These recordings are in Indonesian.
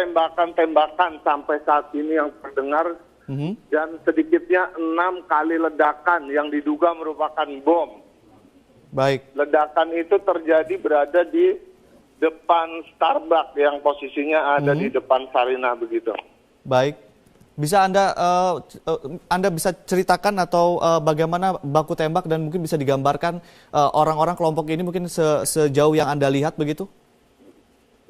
tembakan-tembakan sampai saat ini yang terdengar, dan sedikitnya 6 kali ledakan yang diduga merupakan bom. Baik. Ledakan itu terjadi berada di depan Starbucks yang posisinya ada di depan Sarinah begitu. Baik. Bisa Anda bisa ceritakan atau bagaimana baku tembak dan mungkin bisa digambarkan orang-orang kelompok ini mungkin sejauh yang Anda lihat begitu?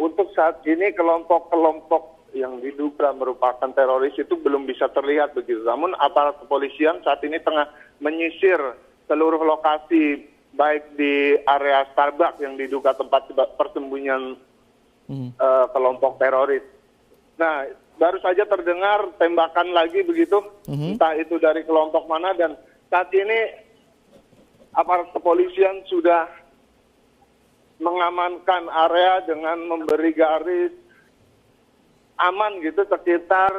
Untuk saat ini kelompok-kelompok yang diduga merupakan teroris itu belum bisa terlihat begitu. Namun aparat kepolisian saat ini tengah menyisir seluruh lokasi baik di area Starbucks yang diduga tempat persembunyian kelompok teroris. Nah, baru saja terdengar tembakan lagi begitu, entah itu dari kelompok mana, dan saat ini aparat kepolisian sudah mengamankan area dengan memberi garis aman gitu sekitar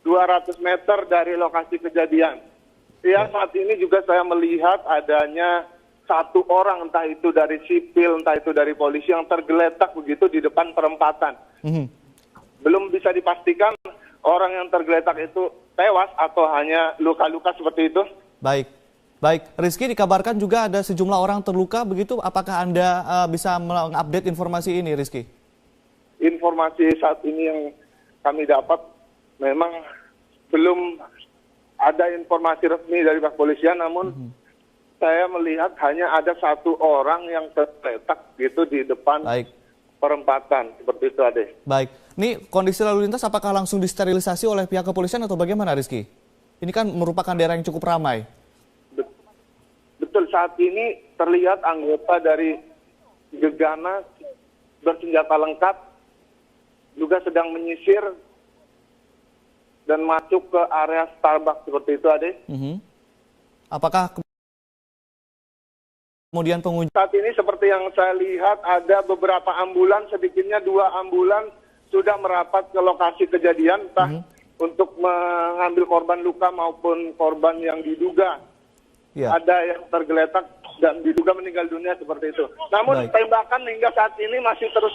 200 meter dari lokasi kejadian. Ya, saat ini juga saya melihat adanya satu orang, entah itu dari sipil, entah itu dari polisi yang tergeletak begitu di depan perempatan. Belum bisa dipastikan orang yang tergeletak itu tewas atau hanya luka-luka seperti itu. Baik, Rizky, dikabarkan juga ada sejumlah orang terluka begitu. Apakah Anda bisa mengupdate informasi ini, Rizky? Informasi saat ini yang kami dapat memang belum ada informasi resmi dari pihak kepolisian, namun saya melihat hanya ada satu orang yang tergeletak gitu di depan perempatan seperti itu, Ade. Baik, ini kondisi lalu lintas apakah langsung disterilisasi oleh pihak kepolisian atau bagaimana, Rizky? Ini kan merupakan daerah yang cukup ramai. Betul, saat ini terlihat anggota dari Gegana bersenjata lengkap juga sedang menyisir dan masuk ke area Starbucks seperti itu, Ade. Apakah kemudian pengunjung saat ini seperti yang saya lihat ada beberapa ambulans, sedikitnya 2 ambulans sudah merapat ke lokasi kejadian, entah untuk mengambil korban luka maupun korban yang diduga ada yang tergeletak dan diduga meninggal dunia seperti itu. Namun tembakan hingga saat ini masih terus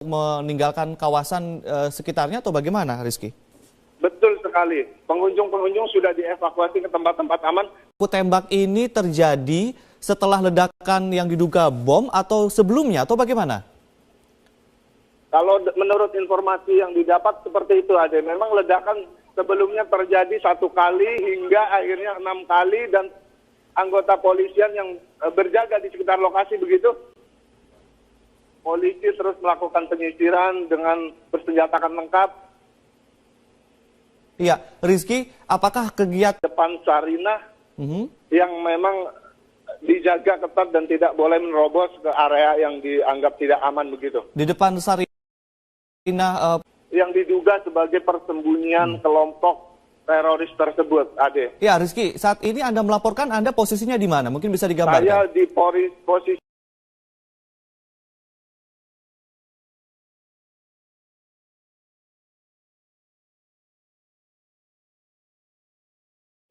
meninggalkan kawasan sekitarnya atau bagaimana, Rizky? Betul sekali. Pengunjung-pengunjung sudah dievakuasi ke tempat-tempat aman. Tembak ini terjadi setelah ledakan yang diduga bom atau sebelumnya atau bagaimana? Kalau menurut informasi yang didapat seperti itu, Ade. Memang ledakan sebelumnya terjadi 1 kali hingga akhirnya 6 kali, dan anggota polisian yang berjaga di sekitar lokasi begitu. Polisi terus melakukan penyisiran dengan bersenjatakan lengkap. Iya, Rizky, apakah kegiatan depan Sarinah yang memang dijaga ketat dan tidak boleh menerobos ke area yang dianggap tidak aman begitu? Di depan Sarinah yang diduga sebagai persembunyian kelompok teroris tersebut, Ade. Ya, Rizky, saat ini Anda melaporkan, Anda posisinya di mana? Mungkin bisa digambarkan. Saya di posisi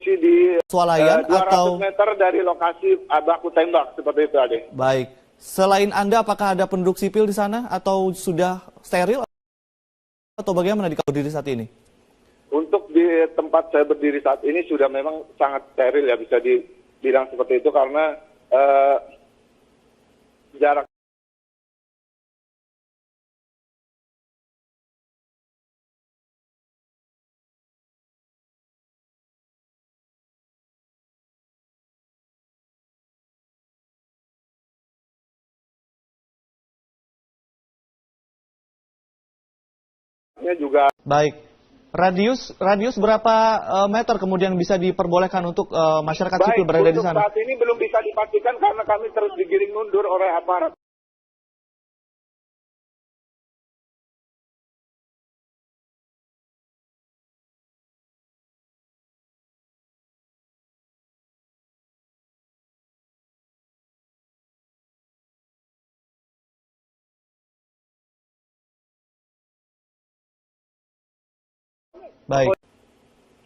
di Swalayan 200 atau meter dari lokasi baku tembak seperti itu, Ade. Baik. Selain Anda, apakah ada penduduk sipil di sana atau sudah steril atau bagaimana di berdiri saat ini? Untuk di tempat saya berdiri saat ini sudah memang sangat steril ya, bisa dibilang seperti itu, karena jarak juga. Baik. Radius berapa meter kemudian bisa diperbolehkan untuk masyarakat sipil berada di sana? Saat ini belum bisa dipastikan karena kami terus digiring mundur oleh aparat. Baik.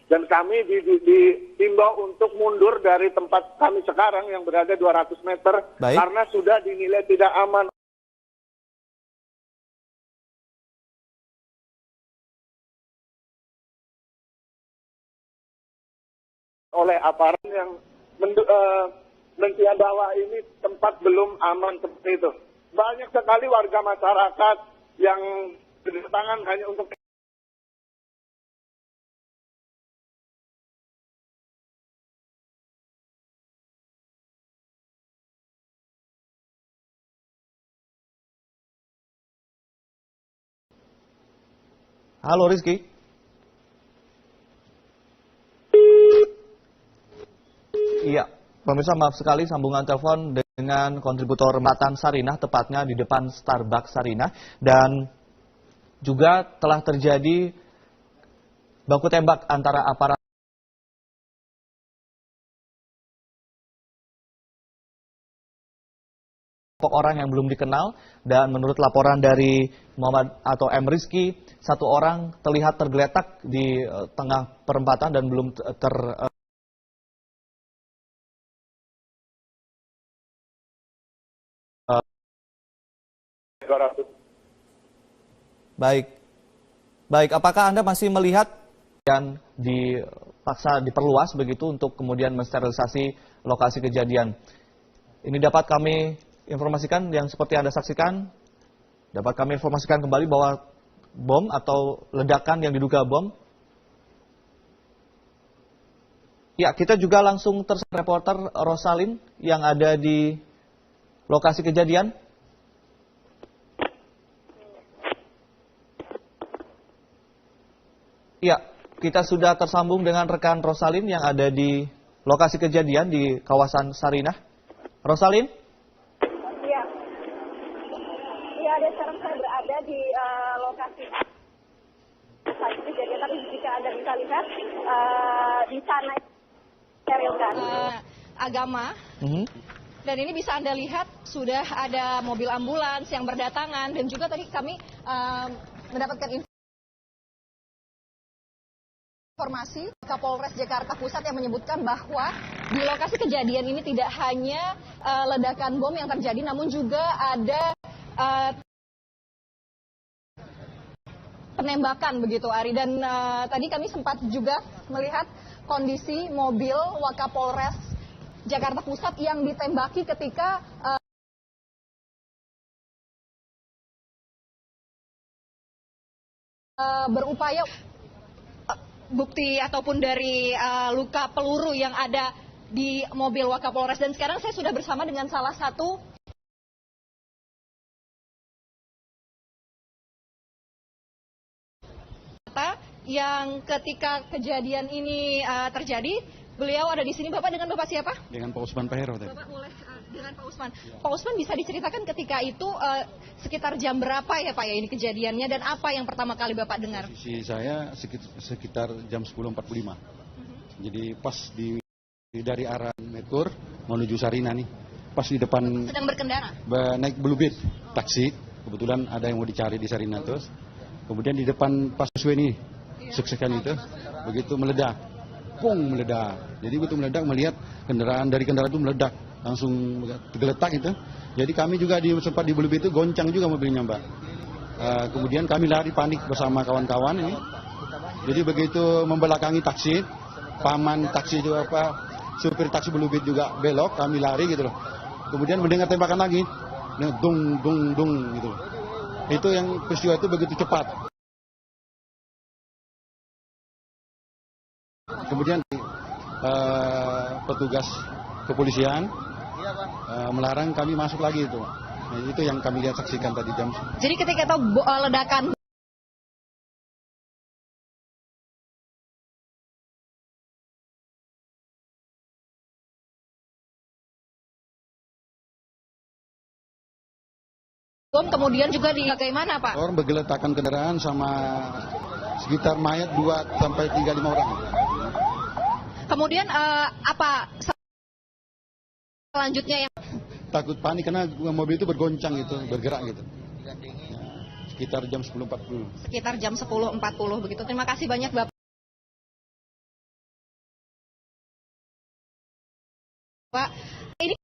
Dan kami dihimbau untuk mundur dari tempat kami sekarang yang berada 200 meter. Baik. Karena sudah dinilai tidak aman oleh aparat yang mensiah bahwa ini tempat belum aman seperti itu. Banyak sekali warga masyarakat yang berdatangan hanya untuk Halo Rizky. Iya, pemirsa maaf sekali sambungan telepon dengan kontributor Matan Sarinah, tepatnya di depan Starbucks Sarinah. Dan juga telah terjadi baku tembak antara aparat orang yang belum dikenal, dan menurut laporan dari Muhammad atau M. Rizky, satu orang terlihat tergeletak di tengah perempatan dan belum Baik. Baik, apakah Anda masih melihat yang dipaksa diperluas begitu untuk kemudian mensterilisasi lokasi kejadian? Ini dapat kami informasikan yang seperti Anda saksikan, dapat kami informasikan kembali bahwa bom atau ledakan yang diduga bom. Ya, kita juga langsung reporter Rosalin yang ada di lokasi kejadian. Ya, kita sudah tersambung dengan rekan Rosalin yang ada di lokasi kejadian di kawasan Sarinah. Rosalin? Iya. Iya, ada sekarang saya berada di lokasi kejadian, tapi jika Anda bisa lihat di sana sterilkan agama. Dan ini bisa Anda lihat sudah ada mobil ambulans yang berdatangan, dan juga tadi kami mendapatkan informasi Kapolres Jakarta Pusat yang menyebutkan bahwa di lokasi kejadian ini tidak hanya ledakan bom yang terjadi, namun juga ada penembakan begitu, Ari. Dan tadi kami sempat juga melihat kondisi mobil Wakapolres Jakarta Pusat yang ditembaki ketika berupaya bukti ataupun dari luka peluru yang ada di mobil Wakapolres. Dan sekarang saya sudah bersama dengan salah satu yang ketika kejadian ini terjadi, beliau ada di sini. Bapak dengan Bapak siapa? Dengan Pak Usman Pahero. Bapak boleh dengan Pak Usman. Pak Usman, bisa diceritakan ketika itu sekitar jam berapa ya Pak ya ini kejadiannya, dan apa yang pertama kali Bapak dengar? Posisi saya sekitar jam 10.45. Jadi pas dari arah Mekur menuju Sarinah nih, pas di depan. Sedang berkendara? Naik Blue Beat taksi. Kebetulan ada yang mau dicari di Sarinah terus. Kemudian di depan pas sesuai nih, suksesan itu, begitu meledak. Pung, meledak. Jadi begitu meledak, melihat kendaraan itu meledak, langsung tergeletak itu. Jadi kami juga sempat di Blue Beat itu goncang juga mobilnya, Mbak. Kemudian kami lari panik bersama kawan-kawan ini. Jadi begitu membelakangi taksi, paman taksi juga supir taksi Blue Beat juga belok, kami lari gitu loh. Kemudian mendengar tembakan lagi, dung dung dung gitu. Itu yang peristiwa itu begitu cepat. Kemudian petugas kepolisian melarang kami masuk lagi itu. Nah, itu yang kami lihat saksikan tadi jam. Jadi ketika itu ledakan bom, kemudian juga di bagaimana Pak? Orang bergeletakan kendaraan sama sekitar mayat 2 sampai 3-5 orang. Kemudian apa selanjutnya yang takut panik karena mobil itu bergoncang gitu, bergerak gitu. Ya, sekitar jam 10.40. Sekitar jam 10.40 begitu. Terima kasih banyak Bapak.